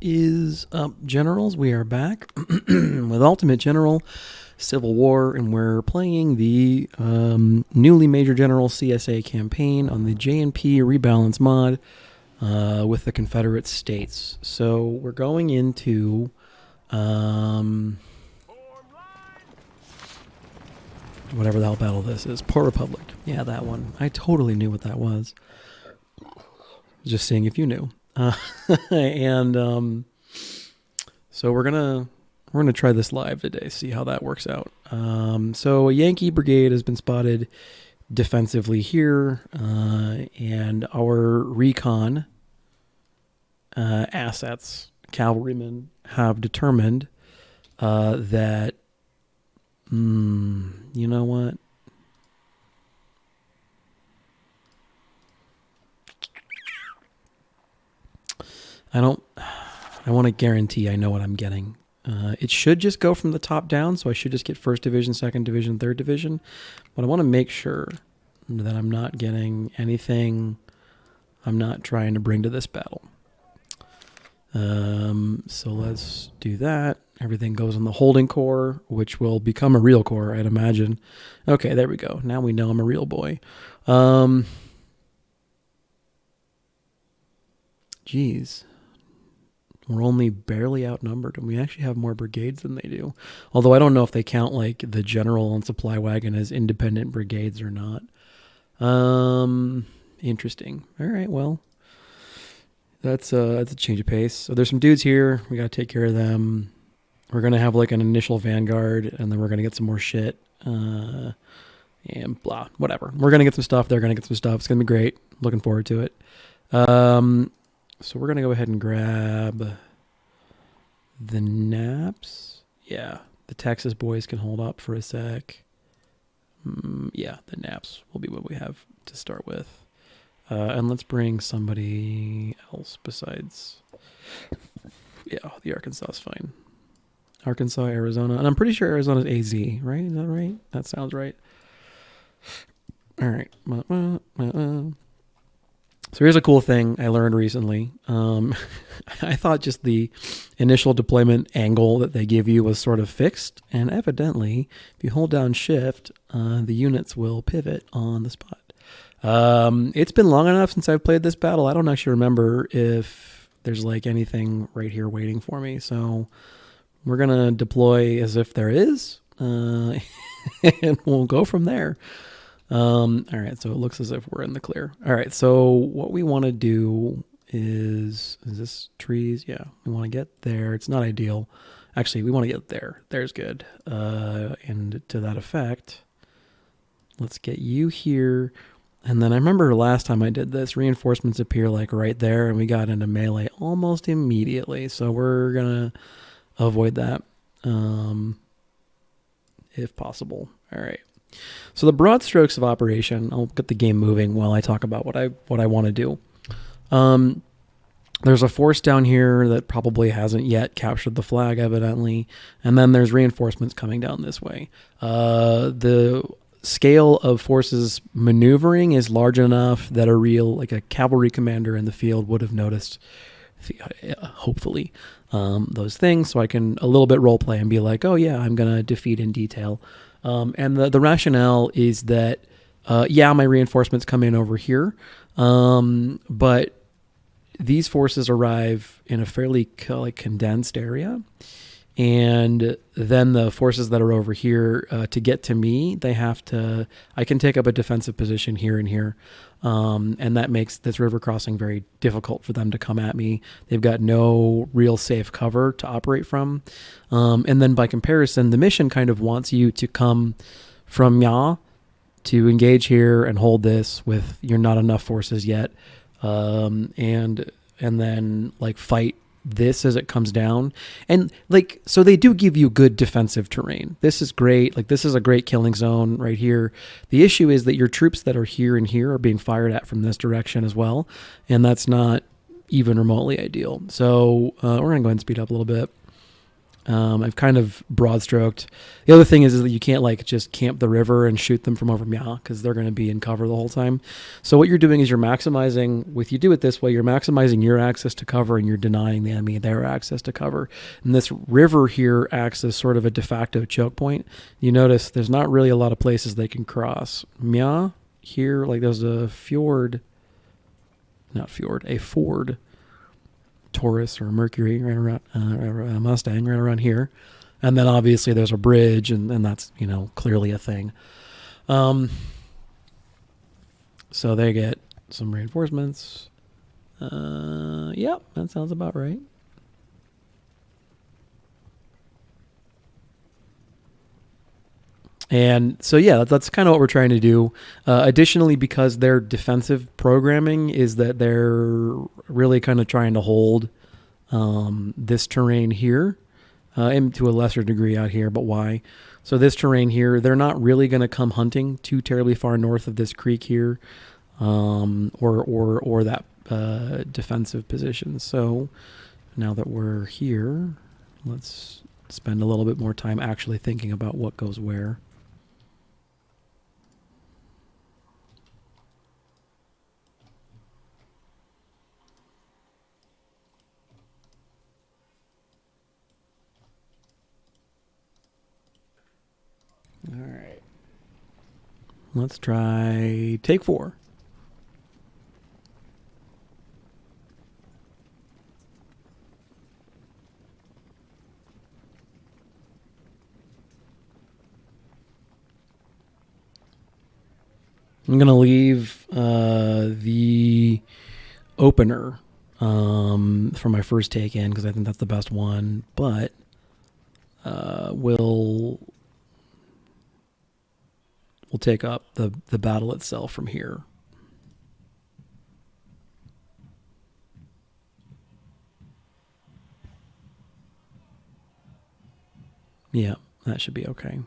is up, Generals? We are back with Ultimate General Civil War, and we're playing the newly Major General CSA campaign on the J&P Rebalance mod with the Confederate States. So we're going into whatever the hell battle this is. Port Republic. Yeah, that one. I totally knew what that was. Just seeing if you knew. And so we're gonna try this live today, see how that works out. So a Yankee brigade has been spotted defensively here, and our recon assets, cavalrymen, have determined that you know what? I want to guarantee I know what I'm getting. It should just go from the top down, so I should just get 1st Division, 2nd Division, 3rd Division. But I want to make sure that I'm not getting anything I'm not trying to bring to this battle. So let's do that. Everything goes in the holding core, which will become a real core, I'd imagine. Okay, there we go. Now we know I'm a real boy. Geez. We're only barely outnumbered, and we actually have more brigades than they do. Although I don't know if they count like the general and supply wagon as independent brigades or not. Interesting. All right, well, that's a change of pace. So there's some dudes here. We got to take care of them. We're going to have like an initial vanguard, and then we're going to get some more shit. And blah, whatever. We're going to get some stuff. They're going to get some stuff. It's going to be great. Looking forward to it. So we're going to go ahead and grab the naps. Yeah, the Texas boys can hold up for a sec. Yeah, the naps will be what we have to start with. And let's bring somebody else besides... Yeah, the Arkansas is fine. Arkansas, Arizona. And I'm pretty sure Arizona's AZ, right? Is that right? That sounds right. All right. So here's a cool thing I learned recently. I thought just the initial deployment angle that they give you was sort of fixed, and evidently, if you hold down shift, the units will pivot on the spot. It's been long enough since I've played this battle. I don't actually remember if there's like anything right here waiting for me. So we're going to deploy as if there is, and we'll go from there. All right, so it looks as if we're in the clear. All right, so what we want to do is this trees? Yeah, we want to get there. It's not ideal. Actually, we want to get there. There's good. And to that effect, let's get you here. And then I remember last time I did this, reinforcements appear like right there, and we got into melee almost immediately. So we're going to avoid that if possible. All right. So the broad strokes of operation, I'll get the game moving while I talk about what I want to do. There's a force down here that probably hasn't yet captured the flag, evidently, and then there's reinforcements coming down this way. The scale of forces maneuvering is large enough that a cavalry commander in the field would have noticed, hopefully, those things, so I can a little bit role play and be like, oh yeah, I'm going to defeat in detail. And the rationale is that, my reinforcements come in over here, but these forces arrive in a fairly condensed area, and then the forces that are over here, to get to me, I can take up a defensive position here and here, and that makes this river crossing very difficult for them to come at me. They've got no real safe cover to operate from. And then by comparison, the mission kind of wants you to come from Ya to engage here and hold this with your not enough forces yet. And then like fight this as it comes down. And so they do give you good defensive terrain. This is great. Like this is a great killing zone right here. The issue is that your troops that are here and here are being fired at from this direction as well. And that's not even remotely ideal. So we're going to go ahead and speed up a little bit. I've kind of broad stroked. The other thing is that you can't like just camp the river and shoot them from over Mya because they're going to be in cover the whole time. So what you're doing is you're maximizing. If you do it this way, you're maximizing your access to cover and you're denying the enemy their access to cover. And this river here acts as sort of a de facto choke point. You notice there's not really a lot of places they can cross. Mya here, like there's a fjord, not fjord, a ford. Taurus or Mercury right around a Mustang right around here, and then obviously there's a bridge, and that's clearly a thing. So they get some reinforcements. Yep, that sounds about right. And so, yeah, that's kind of what we're trying to do. Additionally, because their defensive programming is that they're really kind of trying to hold this terrain here, and to a lesser degree out here, but why? So this terrain here, they're not really going to come hunting too terribly far north of this creek here, or that defensive position. So now that we're here, let's spend a little bit more time actually thinking about what goes where. All right. Let's try take 4. I'm going to leave the opener for my first take in because I think that's the best one, but we'll take up the battle itself from here. Yeah, that should be okay.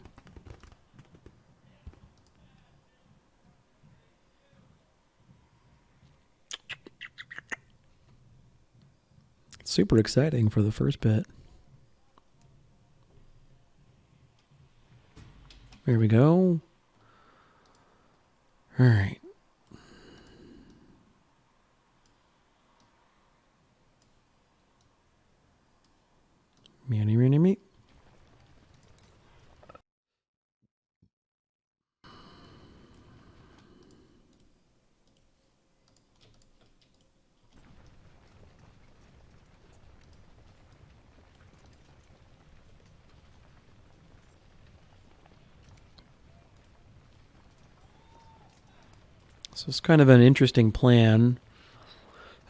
Super exciting for the first bit. There we go. All right. Me. So it's kind of an interesting plan.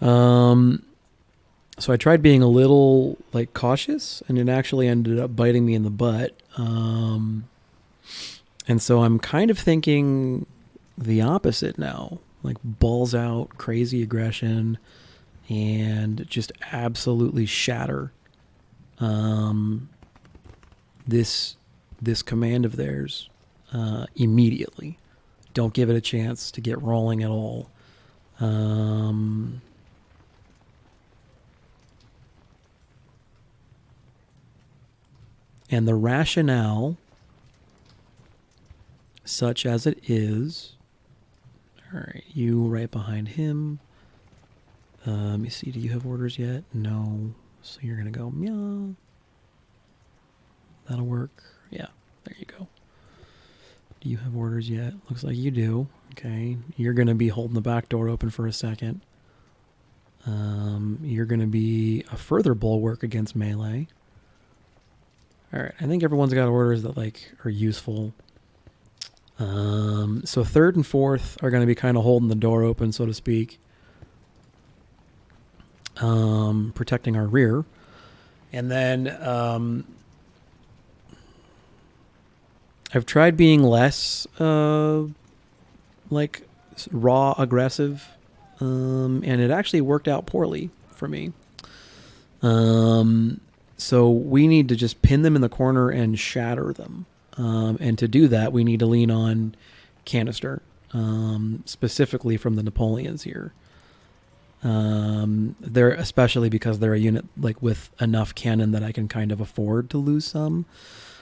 So I tried being a little like cautious, and it actually ended up biting me in the butt. And so I'm kind of thinking the opposite now, like balls out, crazy aggression, and just absolutely shatter this command of theirs immediately. Don't give it a chance to get rolling at all. And the rationale, such as it is, all right, you right behind him. Let me see, do you have orders yet? No. So you're going to go, meow. That'll work. Yeah, there you go. Do you have orders yet? Looks like you do. Okay, you're going to be holding the back door open for a second. You're going to be a further bulwark against melee. All right, I think everyone's got orders that like are useful. So 3rd and 4th are going to be kind of holding the door open, so to speak, protecting our rear. And then I've tried being less like raw aggressive, and it actually worked out poorly for me. So we need to just pin them in the corner and shatter them. And to do that, we need to lean on canister, specifically from the Napoleons here. They're especially because they're a unit like with enough cannon that I can kind of afford to lose some.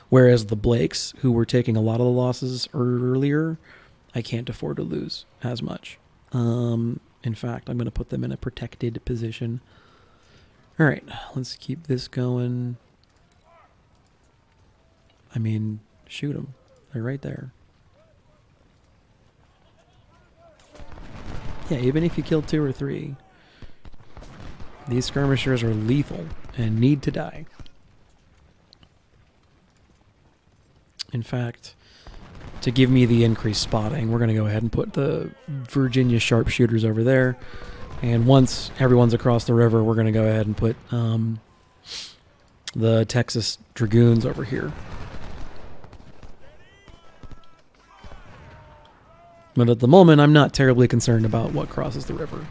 Whereas the Blakes, who were taking a lot of the losses earlier, I can't afford to lose as much. In fact, I'm going to put them in a protected position. All right, let's keep this going. I mean, shoot them. They're right there. Yeah, even if you kill 2 or 3, these skirmishers are lethal and need to die. In fact, to give me the increased spotting, we're going to go ahead and put the Virginia sharpshooters over there. And once everyone's across the river, we're going to go ahead and put the Texas Dragoons over here. But at the moment, I'm not terribly concerned about what crosses the river.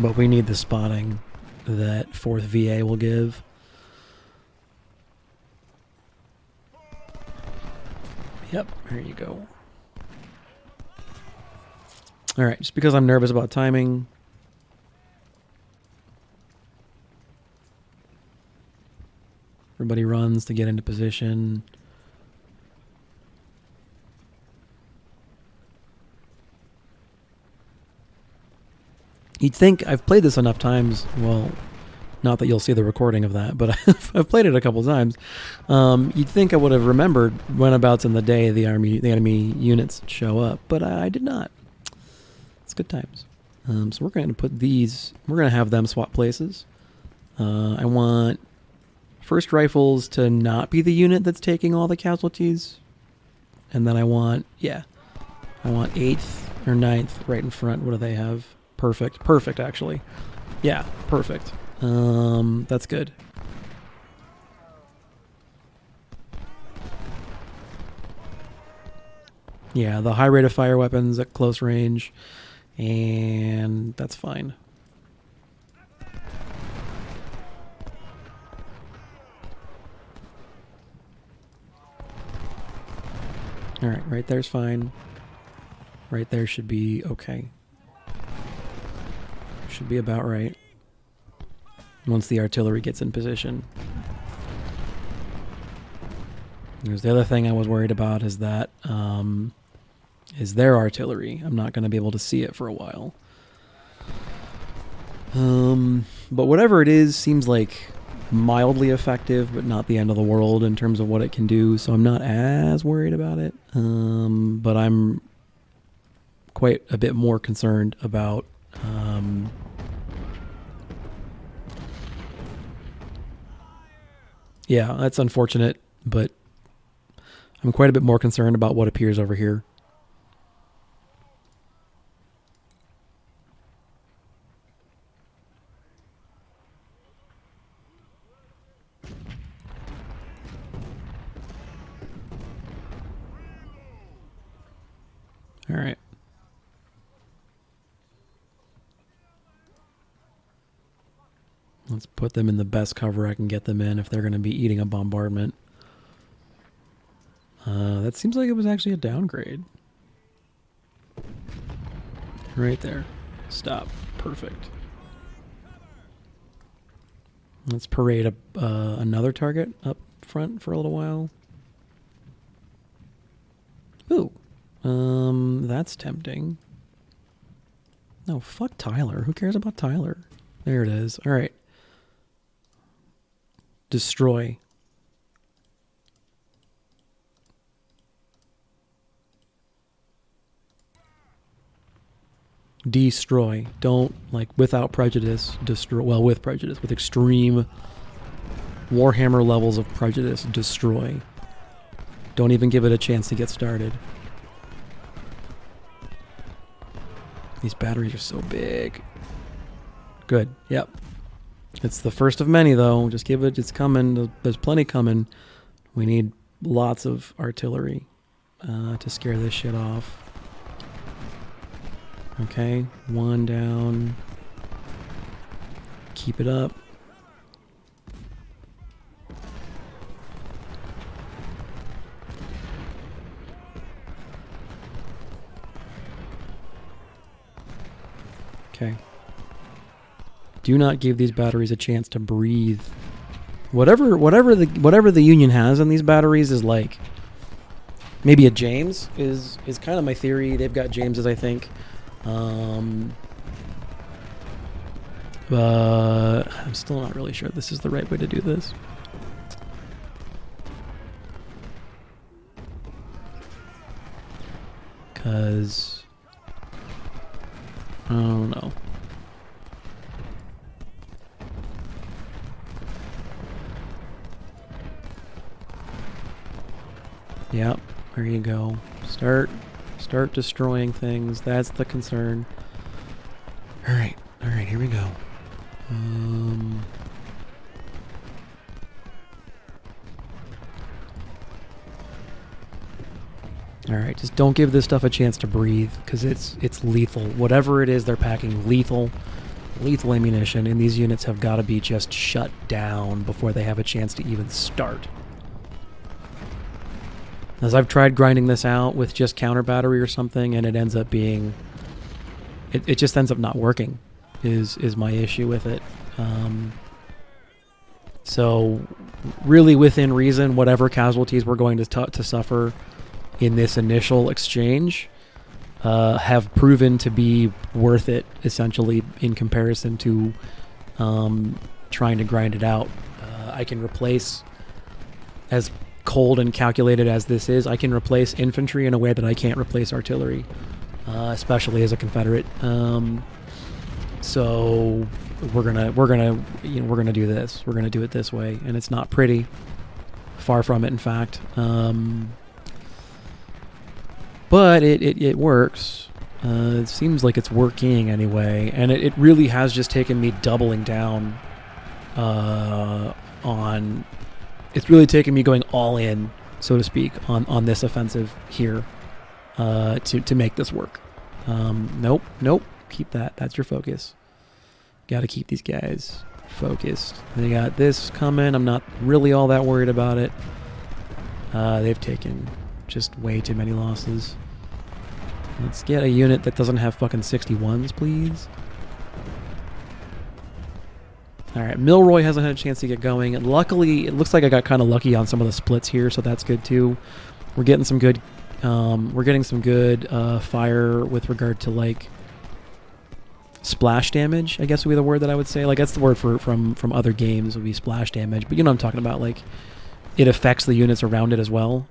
But we need the spotting that 4th VA will give. Yep, there you go. All right, just because I'm nervous about timing. Everybody runs to get into position. You'd think I've played this enough times. Well, not that you'll see the recording of that, but I've played it a couple times. You'd think I would have remembered whenabouts in the day the enemy units show up, but I did not. It's good times. So we're going to put these. We're going to have them swap places. I want first rifles to not be the unit that's taking all the casualties, and then I want 8th or 9th right in front. What do they have? Perfect actually. Yeah, perfect. That's good. Yeah, the high rate of fire weapons at close range, and that's fine. All right, right there's fine. Right there should be okay. Should be about right. Once the artillery gets in position. There's the other thing I was worried about is that is their artillery. I'm not going to be able to see it for a while. But whatever it is seems like mildly effective, but not the end of the world in terms of what it can do. So I'm not as worried about it. But I'm quite a bit more concerned about yeah, that's unfortunate, but I'm quite a bit more concerned about what appears over here. All right. Let's put them in the best cover I can get them in if they're going to be eating a bombardment. That seems like it was actually a downgrade. Right there. Stop. Perfect. Let's parade another target up front for a little while. Ooh. That's tempting. No, fuck Tyler. Who cares about Tyler? There it is. All right. Destroy. Destroy. Don't, like, without prejudice, destroy. Well, with prejudice. With extreme Warhammer levels of prejudice, destroy. Don't even give it a chance to get started. These batteries are so big. Good. Yep. It's the first of many, though. Just give it. It's coming. There's plenty coming. We need lots of artillery to scare this shit off. Okay. One down. Keep it up. Okay. Do not give these batteries a chance to breathe. Whatever the Union has in these batteries is like maybe a James is kind of my theory. They've got Jameses, I think. I'm still not really sure this is the right way to do this. Because I don't know. Yep, there you go. Start destroying things. That's the concern. All right, here we go. All right, just don't give this stuff a chance to breathe, because it's lethal. Whatever it is they're packing, lethal ammunition, and these units have got to be just shut down before they have a chance to even start. As I've tried grinding this out with just counter battery or something, and it ends up being, it just ends up not working, is my issue with it. So really within reason, whatever casualties we're going to suffer in this initial exchange have proven to be worth it, essentially, in comparison to trying to grind it out. I can replace, as cold and calculated as this is, I can replace infantry in a way that I can't replace artillery, especially as a Confederate. So we're gonna do this. We're gonna do it this way, and it's not pretty. Far from it, in fact. But it works. It seems like it's working anyway, and it really has just taken me doubling down on. It's really taken me going all in, so to speak, on this offensive here to make this work. Nope. Keep that. That's your focus. Got to keep these guys focused. They got this coming. I'm not really all that worried about it. They've taken just way too many losses. Let's get a unit that doesn't have fucking 61s, please. Alright, Milroy hasn't had a chance to get going. And luckily, it looks like I got kind of lucky on some of the splits here, so that's good too. We're getting some good fire with regard to, like, splash damage, I guess would be the word that I would say. Like, that's the word from other games, would be splash damage. But you know what I'm talking about, like, it affects the units around it as well.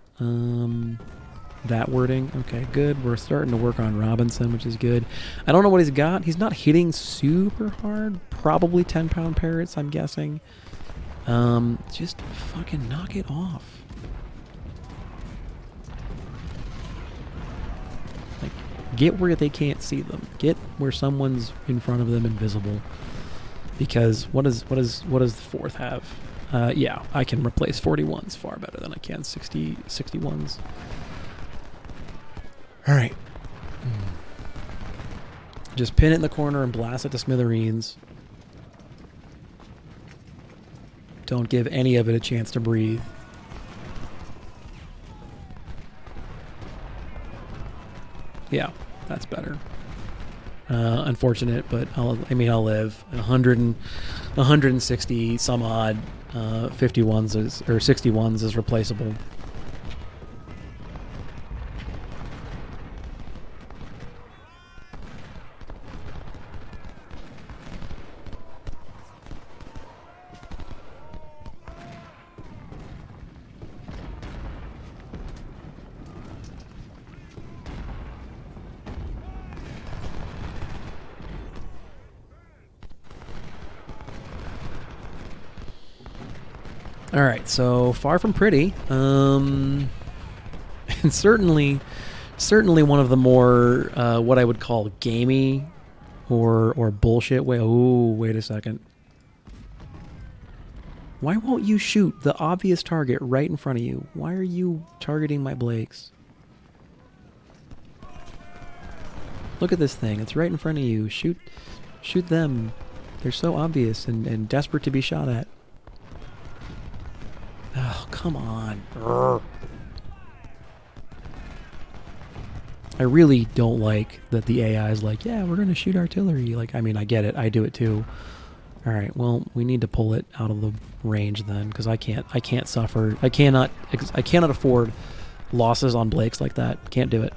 That wording. Okay, good. We're starting to work on Robinson, which is good. I don't know what he's got. He's not hitting super hard. Probably 10-pound parrots, I'm guessing. Just fucking knock it off. Like, get where they can't see them. Get where someone's in front of them invisible. Because what does the fourth have? Yeah, I can replace 41s far better than I can 61s. All right. Just pin it in the corner and blast it to smithereens. Don't give any of it a chance to breathe. Yeah, that's better. Unfortunate, but I'll live. 160 some odd 51s or 61s is replaceable. All right, so far from pretty, and certainly one of the more what I would call gamey or bullshit way. Oh, wait a second. Why won't you shoot the obvious target right in front of you? Why are you targeting my Blakes? Look at this thing. It's right in front of you. Shoot them. They're so obvious and desperate to be shot at. Oh, come on. I really don't like that the AI is like, yeah, we're going to shoot artillery. Like, I mean, I get it. I do it too. All right, well, we need to pull it out of the range then, because I can't suffer. I cannot afford losses on Blakes like that. Can't do it.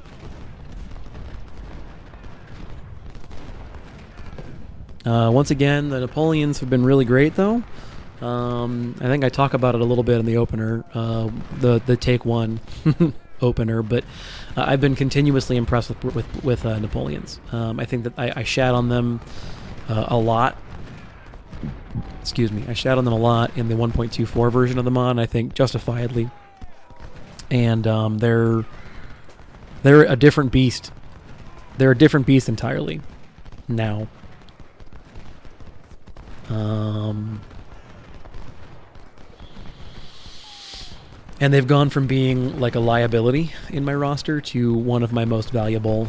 Once again, the Napoleons have been really great, though. I think I talk about it a little bit in the opener, the take one opener, but I've been continuously impressed with Napoleons. I think that I shat on them a lot. Excuse me, I shat on them a lot in the 1.24 version of the mod, I think justifiably. And they're a different beast. They're a different beast entirely now. And they've gone from being like a liability in my roster to one of my most valuable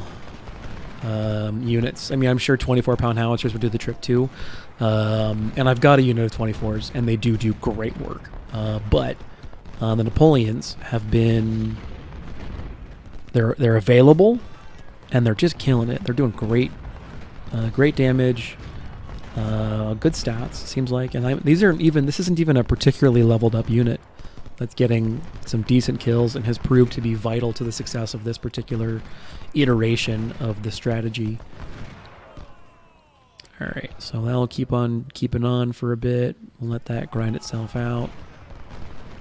units. I mean, I'm sure 24-pound howitzers would do the trick too. And I've got a unit of 24s, and they do great work. But the Napoleons have been... They're available, and they're just killing it. They're doing great damage, good stats, seems like. And this isn't even a particularly leveled up unit that's getting some decent kills and has proved to be vital to the success of this particular iteration of the strategy. Alright, so that'll keep on keeping on for a bit. We'll let that grind itself out.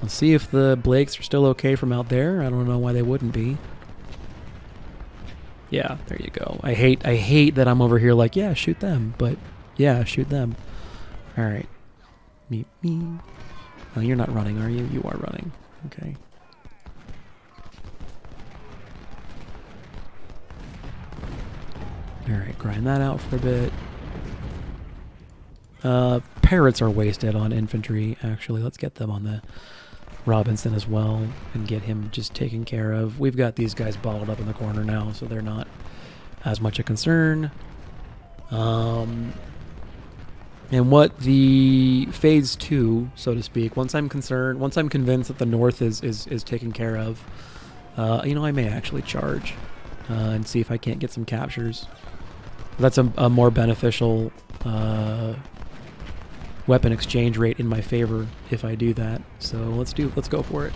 Let's see if the Blakes are still okay from out there. I don't know why they wouldn't be. Yeah, there you go. I hate that I'm over here like, yeah, shoot them, but yeah, shoot them. Alright. Me. Oh, you're not running, are you? You are running. Okay. Alright, grind that out for a bit. Parrots are wasted on infantry, actually. Let's get them on the Robinson as well and get him just taken care of. We've got these guys bottled up in the corner now, so they're not as much a concern. And what the phase 2, so to speak, once I'm convinced that the north is taken care of, I may actually charge and see if I can't get some captures. That's a more beneficial weapon exchange rate in my favor if I do that. So let's go for it.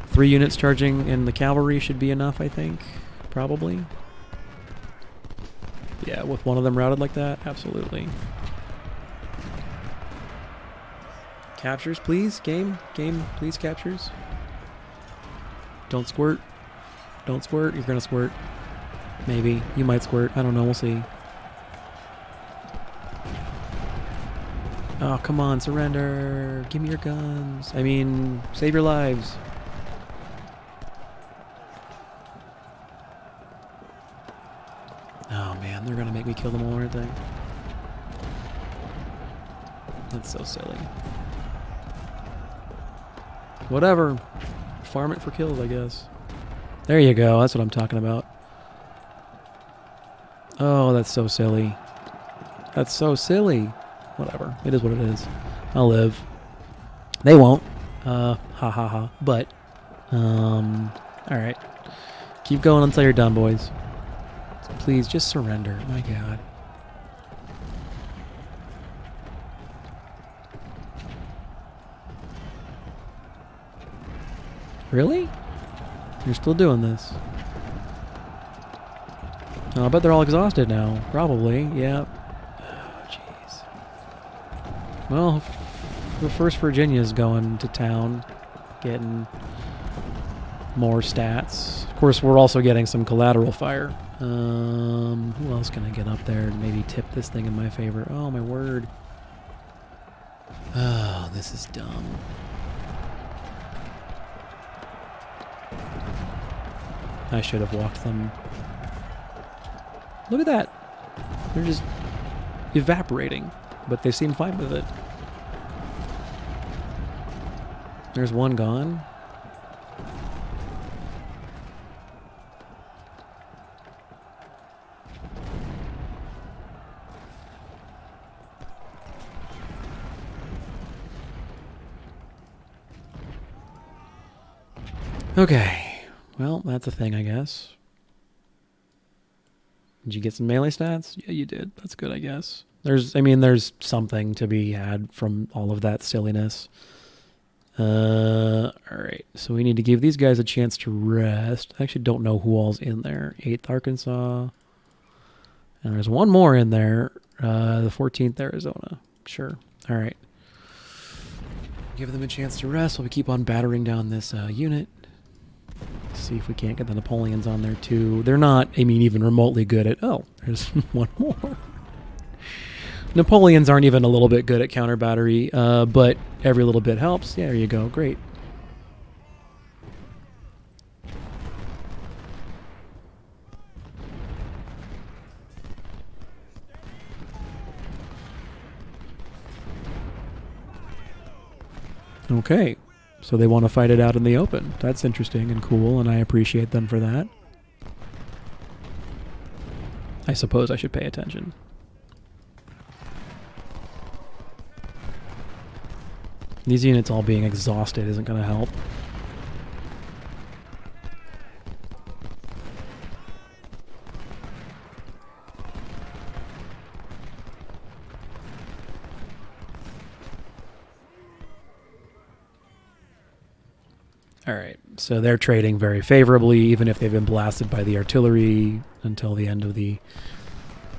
3 units charging in the cavalry should be enough, I think. Probably. Yeah, with one of them routed like that, absolutely. Captures, please, game, please, captures. Don't squirt. Don't squirt. You're gonna squirt. Maybe. You might squirt. I don't know. We'll see. Oh, come on. Surrender. Give me your guns. I mean, save your lives. Oh, man. They're going to make me kill them all, aren't they? That's so silly. Whatever. Farm it for kills, I guess. There you go. That's what I'm talking about. Oh, that's so silly. That's so silly. Whatever. It is what it is. I'll live. They won't. Ha ha ha. But, alright. Keep going until you're done, boys. So please, just surrender. My God. Really? You're still doing this. Oh, I bet they're all exhausted now. Probably, yeah. Oh, jeez. Well, the 1st Virginia's going to town, getting more stats. Of course, we're also getting some collateral fire. Who else can I get up there and maybe tip this thing in my favor? Oh, my word. Oh, this is dumb. I should have walked them. Look at that. They're just evaporating, but they seem fine with it. There's one gone. Okay. Well, that's a thing, I guess. Did you get some melee stats? Yeah, you did. That's good, I guess. There's something to be had from all of that silliness. Alright, so we need to give these guys a chance to rest. I actually don't know who all's in there. 8th Arkansas. And there's one more in there. The 14th Arizona. Sure. Alright. Give them a chance to rest while we keep on battering down this unit. See if we can't get the Napoleons on there too. They're not, even remotely good at... Oh, there's one more. Napoleons aren't even a little bit good at counter battery, but every little bit helps. Yeah, there you go. Great. Okay. So they want to fight it out in the open. That's interesting and cool, and I appreciate them for that. I suppose I should pay attention. These units all being exhausted isn't going to help. Alright, so they're trading very favorably, even if they've been blasted by the artillery until the end of the,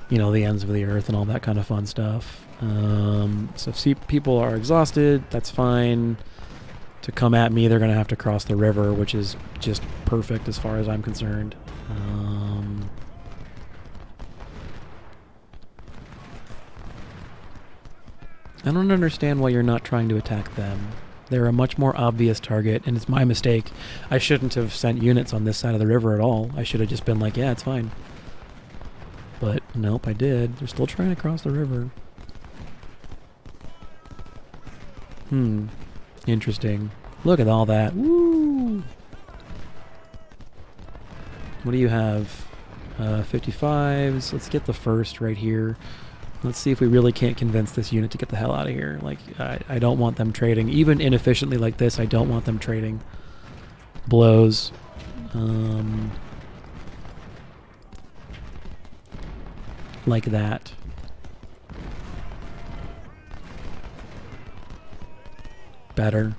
the ends of the earth and all that kind of fun stuff. So if people are exhausted, that's fine. To come at me, they're going to have to cross the river, which is just perfect as far as I'm concerned. I don't understand why you're not trying to attack them. They're a much more obvious target, and it's my mistake. I shouldn't have sent units on this side of the river at all. I should have just been like, yeah, it's fine. But nope, I did. They're still trying to cross the river. Interesting. Look at all that. Woo! What do you have? 55s. Let's get the first right here. Let's see if we really can't convince this unit to get the hell out of here. Like, I don't want them trading. Even inefficiently like this, I don't want them trading blows. Like that. Better.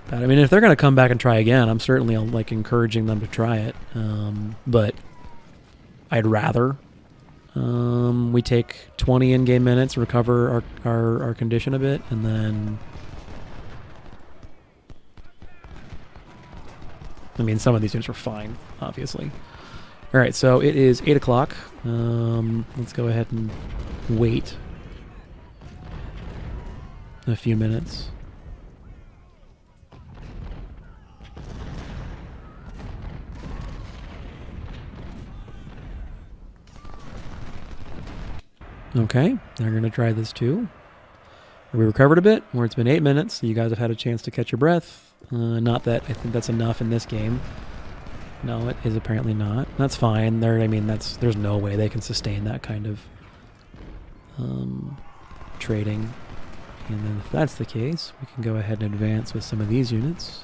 But if they're going to come back and try again, I'm certainly encouraging them to try it. But I'd rather we take 20 in-game minutes, recover our condition a bit, and then... some of these units are fine, obviously. Alright, so it is 8 o'clock. Let's go ahead and wait a few minutes. Okay, they're going to try this too. We recovered a bit, where it's been 8 minutes, so you guys have had a chance to catch your breath. Not that I think that's enough in this game. No, it is apparently not. That's fine. There's no way they can sustain that kind of trading. And then if that's the case, we can go ahead and advance with some of these units.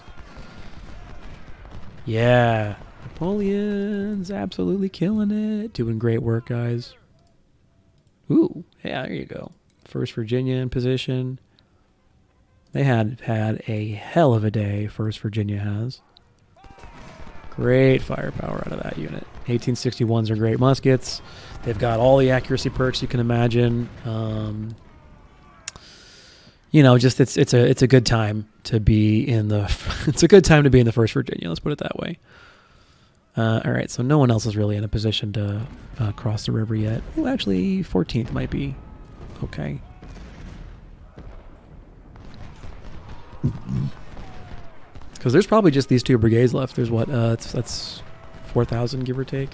Yeah, Napoleon's absolutely killing it. Doing great work, guys. Ooh, yeah, there you go. 1st Virginia in position. They had a hell of a day, 1st Virginia has. Great firepower out of that unit. 1861s are great muskets. They've got all the accuracy perks you can imagine. It's a good time to be in the 1st Virginia. Let's put it that way. All right, so no one else is really in a position to cross the river yet. Oh, actually, 14th might be okay. Because there's probably just these 2 brigades left. There's what? That's 4,000, give or take.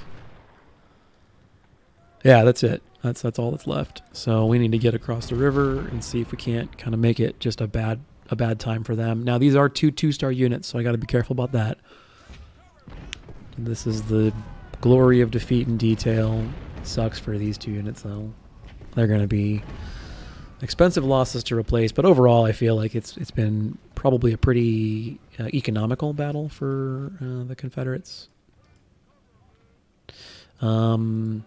Yeah, that's it. That's all that's left. So we need to get across the river and see if we can't kind of make it just a bad time for them. Now these are 2-star units, so I got to be careful about that. This is the glory of defeat in detail. Sucks for these 2 units though. They're going to be expensive losses to replace, but overall I feel like it's been probably a pretty economical battle for the Confederates. Third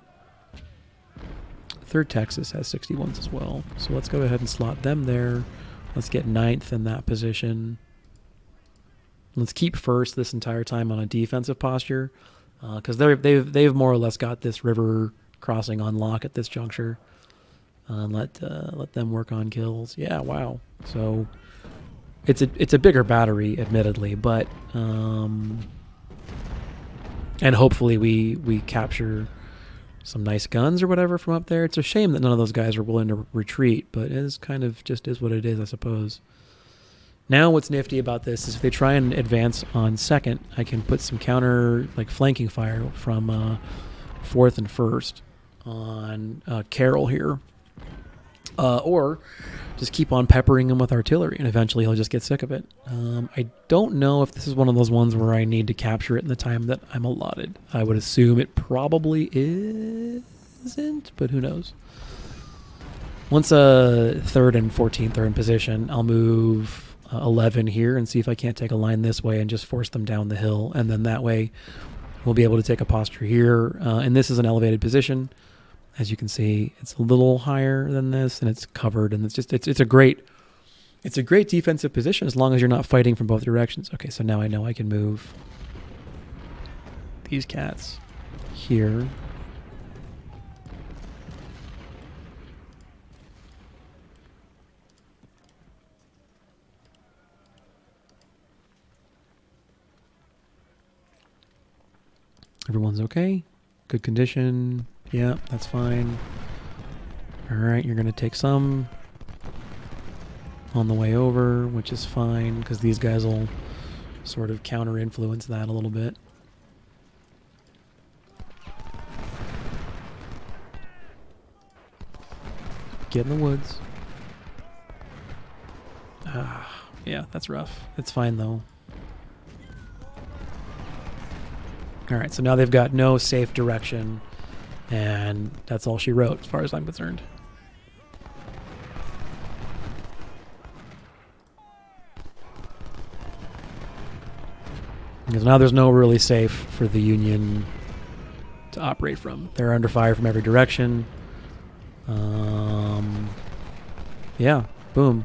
Texas has 61s as well. So let's go ahead and slot them there. Let's get 9th in that position. Let's keep first this entire time on a defensive posture, because they've more or less got this river crossing on lock at this juncture. Let them work on kills. Yeah, wow. So it's a bigger battery, admittedly, but and hopefully we capture some nice guns or whatever from up there. It's a shame that none of those guys are willing to retreat, but it is kind of just is what it is, I suppose. Now what's nifty about this is if they try and advance on 2nd, I can put some counter, like flanking fire from 4th and 1st on Carroll here. Or just keep on peppering him with artillery, and eventually he'll just get sick of it. I don't know if this is one of those ones where I need to capture it in the time that I'm allotted. I would assume it probably isn't, but who knows. Once 3rd and 14th are in position, I'll move 11 here and see if I can't take a line this way and just force them down the hill, and then that way we'll be able to take a posture here. And this is an elevated position. As you can see, it's a little higher than this, and it's covered, and it's a great defensive position as long as you're not fighting from both directions. Okay, so now I know I can move these cats here. Everyone's okay. Good condition. Yeah, that's fine. All right, you're going to take some on the way over, which is fine because these guys will sort of counter-influence that a little bit. Get in the woods. Yeah, that's rough. It's fine, though. All right, so now they've got no safe direction. And that's all she wrote, as far as I'm concerned. Because now there's no really safe for the Union to operate from. They're under fire from every direction. Yeah, boom.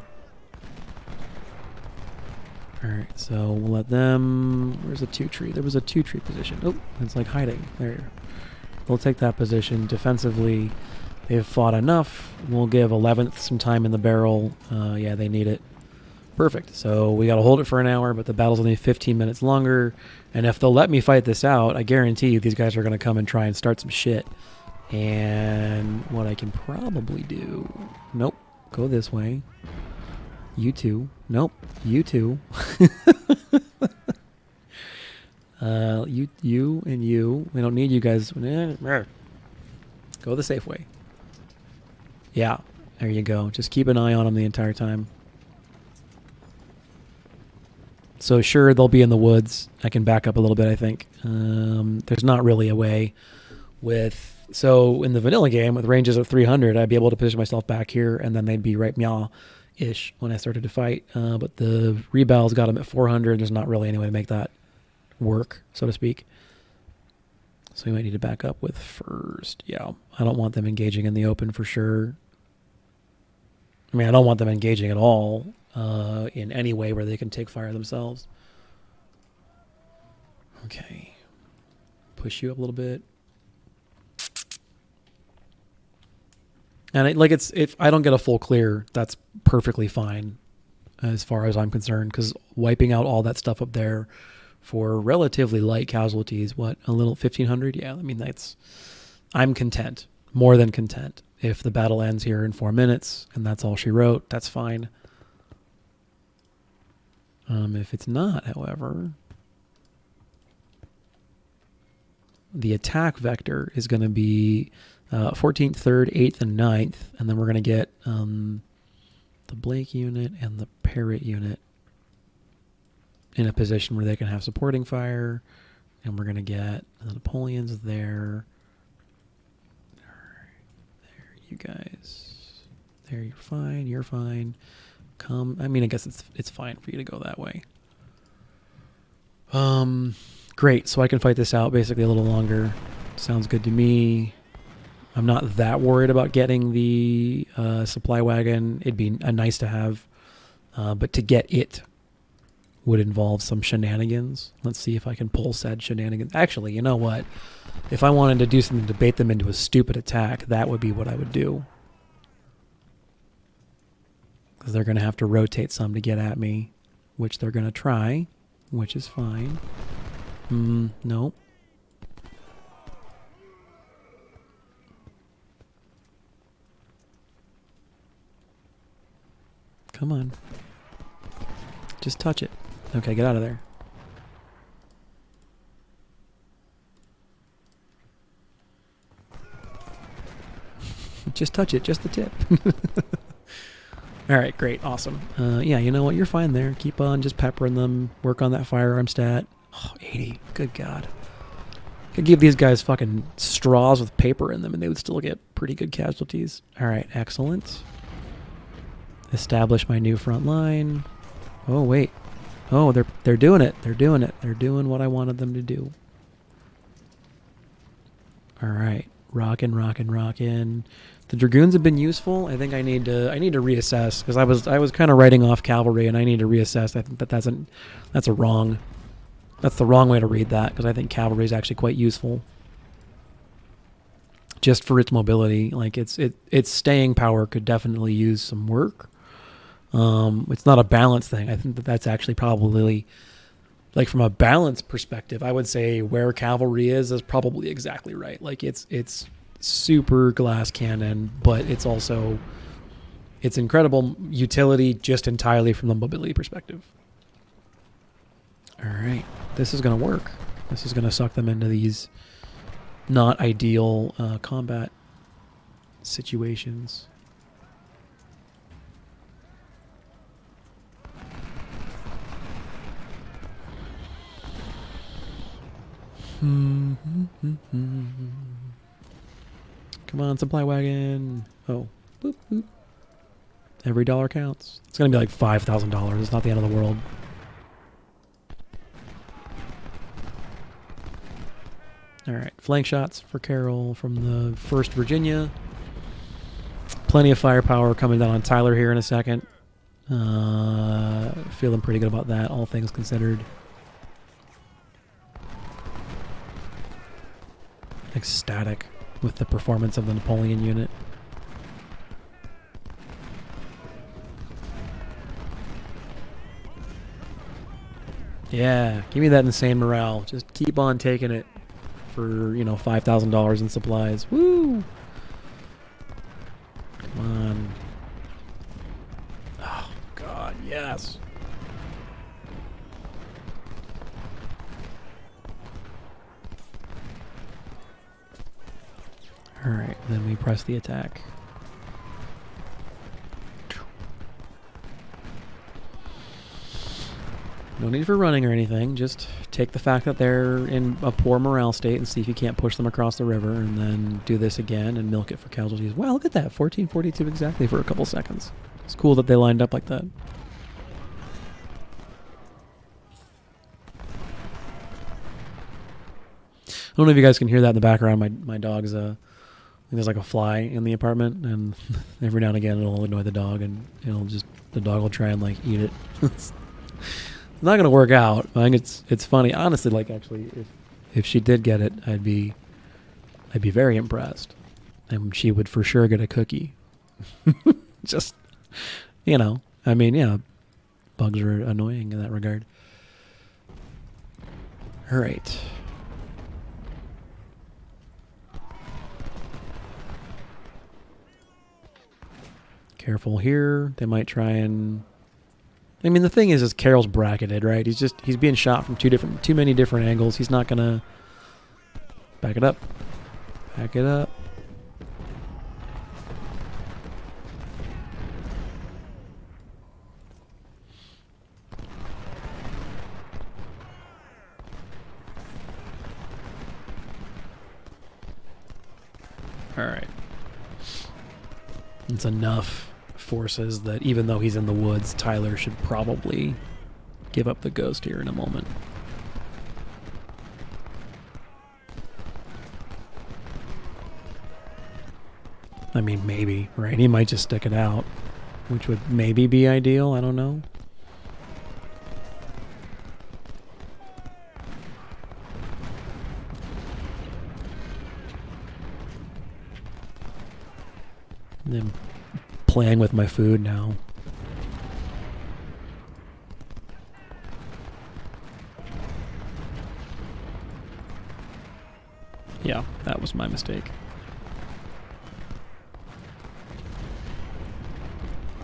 All right, so we'll let them... Where's the 2-tree? There was a 2-tree position. Oh, it's like hiding. There. We'll take that position. Defensively, they've fought enough. We'll give 11th some time in the barrel. Yeah, they need it. Perfect. So we got to hold it for an hour, but the battle's only 15 minutes longer. And if they'll let me fight this out, I guarantee you these guys are going to come and try and start some shit. And what I can probably do... Nope. Go this way. You two. Nope. You two. You and you. We don't need you guys. Go the safe way. Yeah, there you go. Just keep an eye on them the entire time. So sure, they'll be in the woods. I can back up a little bit, I think. There's not really a way with... So in the vanilla game, with ranges of 300, I'd be able to position myself back here, and then they'd be right meow-ish when I started to fight. But the rebels got them at 400. There's not really any way to make that work, so to speak. So we might need to back up with first. Yeah, I don't want them engaging in the open for sure. I mean, I don't want them engaging at all in any way where they can take fire themselves. Okay. Push you up a little bit. And if I don't get a full clear, that's perfectly fine as far as I'm concerned, because wiping out all that stuff up there for relatively light casualties, what, a little 1,500? Yeah, I mean, I'm content, more than content. If the battle ends here in 4 minutes and that's all she wrote, that's fine. If it's not, however, the attack vector is going to be 14th, 3rd, 8th, and 9th, and then we're going to get the Blake unit and the Parrott unit in a position where they can have supporting fire, and we're going to get the Napoleons there. There, you guys. There, you're fine. You're fine. Come. I mean, I guess it's fine for you to go that way. Great. So I can fight this out basically a little longer. Sounds good to me. I'm not that worried about getting the supply wagon. It'd be a nice to have. But to get it would involve some shenanigans. Let's see if I can pull said shenanigans. Actually, you know what? If I wanted to do something to bait them into a stupid attack, that would be what I would do. Because they're going to have to rotate some to get at me, which they're going to try, which is fine. No. Come on. Just touch it. Okay, get out of there. Just touch it, just the tip. All right, great, awesome. Yeah, you know what? You're fine there. Keep on just peppering them. Work on that firearm stat. Oh, 80. Good God. Could give these guys fucking straws with paper in them and they would still get pretty good casualties. All right, excellent. Establish my new front line. Oh, wait. Oh, they're doing it. They're doing it. They're doing what I wanted them to do. All right. Rockin', rockin', rockin'. The Dragoons have been useful. I think I need to reassess because I was kind of writing off cavalry and I need to reassess. I think that's the wrong way to read that because I think cavalry is actually quite useful. Just for its mobility, like its staying power could definitely use some work. It's not a balance thing. I think that's actually probably, like from a balance perspective, I would say where cavalry is probably exactly right. Like it's super glass cannon, but it's incredible utility just entirely from the mobility perspective. All right, this is going to work. This is going to suck them into these not ideal combat situations. Come on, supply wagon. Oh, boop, boop. Every dollar counts. It's going to be like $5,000. It's not the end of the world. All right, flank shots for Carroll from the 1st Virginia. Plenty of firepower coming down on Tyler here in a second. Feeling pretty good about that, all things considered. Ecstatic with the performance of the Napoleon unit. Yeah, give me that insane morale. Just keep on taking it for, $5,000 in supplies. Woo! Come on. Oh, God, yes. All right, then we press the attack. No need for running or anything. Just take the fact that they're in a poor morale state and see if you can't push them across the river, and then do this again and milk it for casualties. Wow, look at that. 1442 exactly for a couple seconds. It's cool that they lined up like that. I don't know if you guys can hear that in the background. My dog's there's like a fly in the apartment, and every now and again it'll annoy the dog, and the dog will try and like eat it. It's not gonna work out. I think it's funny, honestly. Like actually, if she did get it, I'd be very impressed, and she would for sure get a cookie. Just I mean, yeah, bugs are annoying in that regard. All right. Careful here. They might try and... I mean, the thing is Carroll's bracketed, right? He's being shot from too many different angles. He's not gonna... Back it up. Back it up. All right. It's enough forces that even though he's in the woods, Tyler should probably give up the ghost here in a moment. I mean, maybe, right? He might just stick it out, which would maybe be ideal. I don't know. I'm playing with my food now. Yeah, that was my mistake.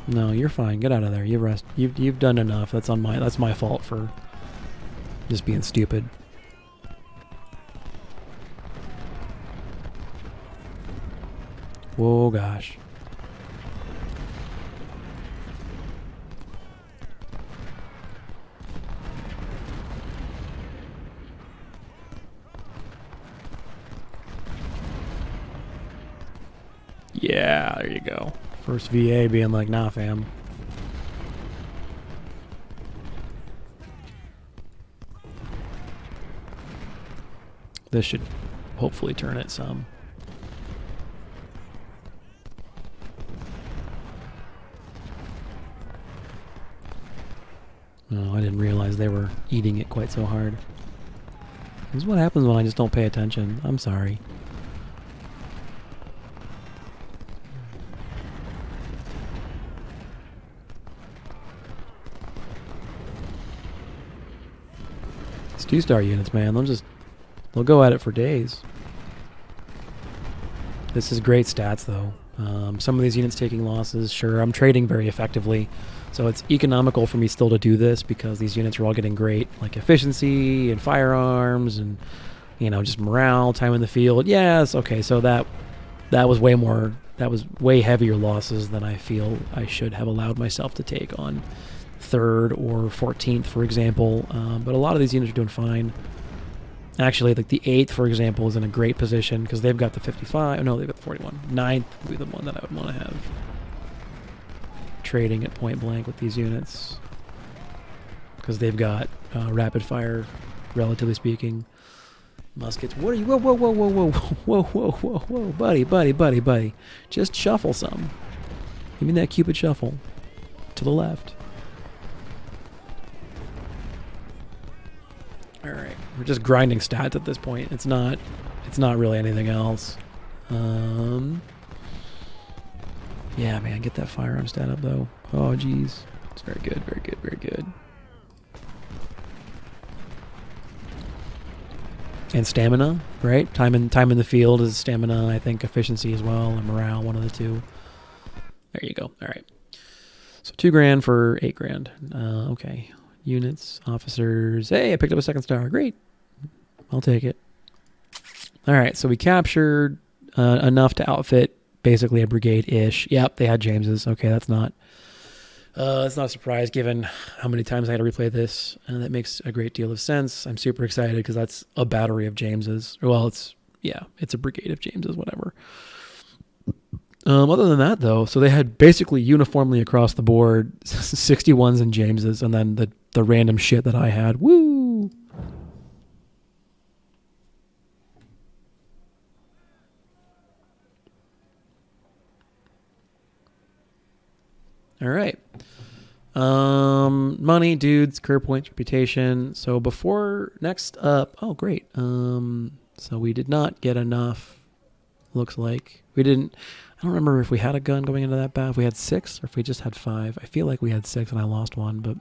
No, you're fine. Get out of there. You rest. You've done enough. That's my fault for just being stupid. Whoa, gosh. Yeah, there you go. First VA being like, nah, fam. This should hopefully turn it some. Oh, I didn't realize they were eating it quite so hard. This is what happens when I just don't pay attention. I'm sorry. It's 2-star units, man. They'll go at it for days. This is great stats, though. Some of these units taking losses, sure. I'm trading very effectively, so it's economical for me still to do this because these units are all getting great, like efficiency and firearms and, you know, just morale, time in the field. Yes, okay, so that was way heavier losses than I feel I should have allowed myself to take on 3rd or 14th, for example. But a lot of these units are doing fine. Actually, like the 8th, for example, is in a great position because they've got the 55. No, they've got the 41. 9th would be the one that I would want to have trading at point blank with these units because they've got rapid fire, relatively speaking, muskets. What are you? Whoa, whoa, whoa, whoa, whoa, whoa, whoa, whoa, whoa, buddy. Just shuffle some. Give me that Cupid shuffle to the left. All right, we're just grinding stats at this point. It's not really anything else. Yeah, man, get that firearm stat up though. Oh, geez, it's very good, very good, very good. And stamina, right? Time in the field is stamina. I think efficiency as well, and morale, one of the two. There you go. All right. So $2,000 for $8,000. Okay. Units, officers. Hey, I picked up a 2nd star. Great. I'll take it. All right, so we captured enough to outfit basically a brigade-ish. Yep, they had Jameses. Okay, that's not a surprise given how many times I had to replay this. That makes a great deal of sense. I'm super excited because that's a battery of Jameses. Well, it's a brigade of Jameses, whatever. Other than that, though, so they had basically uniformly across the board 61s and Jameses, and then the random shit that I had. Woo! All right. Money, dudes, career points, reputation. So next up, oh, great. So we did not get enough, looks like. We didn't. I don't remember if we had a gun going into that battle. If we had 6 or if we just had 5. I feel like we had 6 and I lost 1, but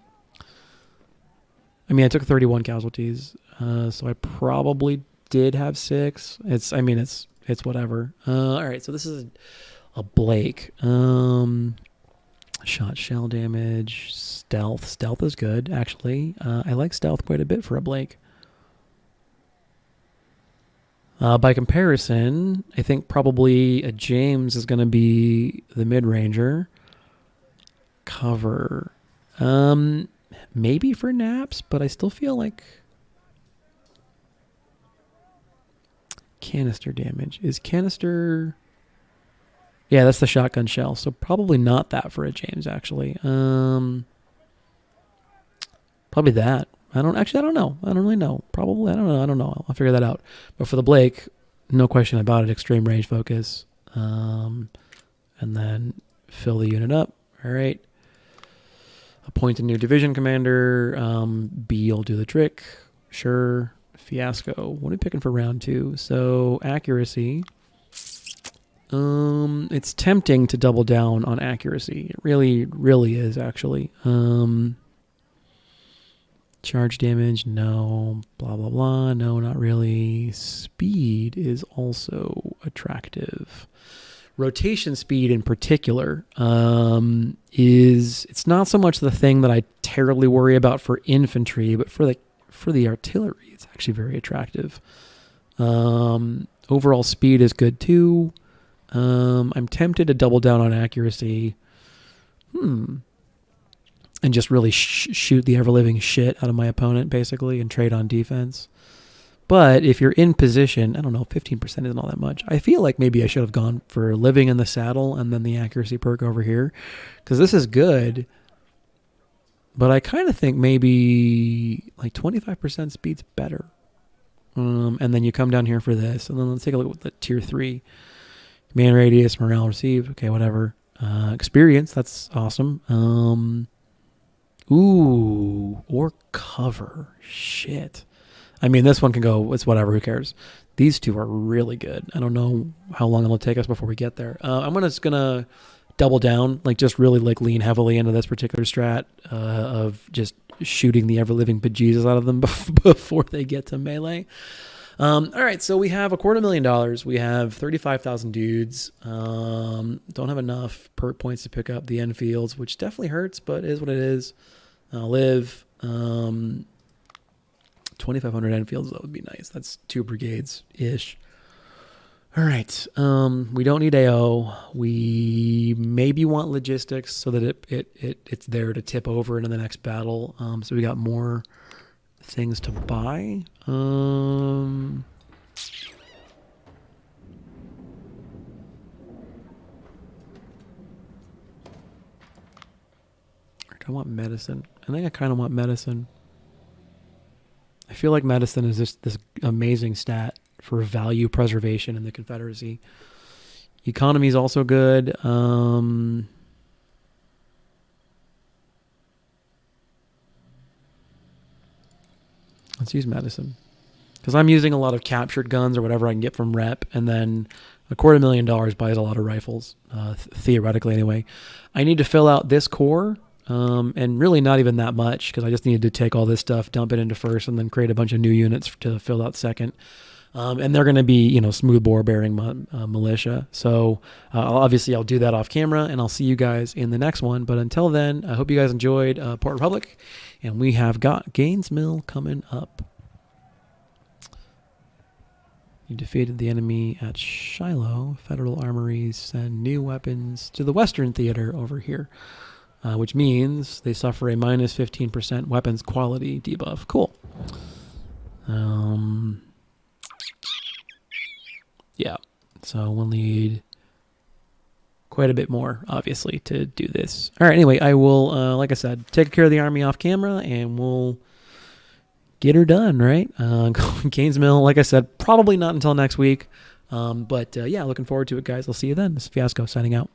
I mean, I took 31 casualties, so I probably did have 6. It's whatever. All right, so this is a Blake. Shot, shell damage, stealth. Stealth is good, actually. I like stealth quite a bit for a Blake. By comparison, I think probably a James is going to be the mid-ranger. Cover. Maybe for naps, but I still feel like canister damage. Is canister... Yeah, that's the shotgun shell, so probably not that for a James, actually. Probably that. I don't know. I don't really know. Probably, I don't know. I'll figure that out. But for the Blake, no question about it, extreme range focus. and then fill the unit up. All right. Appoint a new division commander. B will do the trick. Sure. Fiasco. What are we picking for round 2? So accuracy. It's tempting to double down on accuracy. It really, really is actually. Charge damage, no. Blah, blah, blah. No, not really. Speed is also attractive. Rotation speed in particular it's not so much the thing that I terribly worry about for infantry, but for the artillery, it's actually very attractive. Overall speed is good too. I'm tempted to double down on accuracy. And just really shoot the ever-living shit out of my opponent, basically, and trade on defense. But if you're in position, I don't know, 15% isn't all that much. I feel like maybe I should have gone for living in the saddle and then the accuracy perk over here, because this is good. But I kind of think maybe like 25% speed's better. And then you come down here for this. And then let's take a look at the tier 3. Command radius, morale received. Okay, whatever. Experience, that's awesome. Ooh, or cover. Shit. I mean, this one can go, it's whatever, who cares? These two are really good. I don't know how long it'll take us before we get there. I'm just going to double down, like just really like lean heavily into this particular strat of just shooting the ever-living bejesus out of them before they get to melee. All right, so we have $250,000. We have 35,000 dudes. Don't have enough perk points to pick up the Enfields, which definitely hurts, but is what it is. I'll live. 2,500 Enfields, that would be nice. That's 2 brigades-ish. All right. We don't need AO. We maybe want logistics so that it's there to tip over into the next battle. So we got more things to buy. I want medicine. I think I kind of want medicine. I feel like medicine is just this amazing stat for value preservation in the Confederacy. Economy is also good. Let's use medicine. Because I'm using a lot of captured guns or whatever I can get from rep, and then $250,000 buys a lot of rifles, theoretically anyway. I need to fill out this core. And really not even that much, because I just needed to take all this stuff, dump it into first, and then create a bunch of new units to fill out second. And they're going to be, smooth bore bearing militia. So obviously I'll do that off camera, and I'll see you guys in the next one. But until then, I hope you guys enjoyed Port Republic, and we have got Gaines Mill coming up. You defeated the enemy at Shiloh. Federal armories send new weapons to the Western Theater over here. Which means they suffer a minus 15% weapons quality debuff. Cool. Yeah. So we'll need quite a bit more, obviously, to do this. All right. Anyway, I will, like I said, take care of the army off camera, and we'll get her done, right? Gaines Mill, like I said, probably not until next week. But yeah, looking forward to it, guys. I'll see you then. This is Fiasco signing out.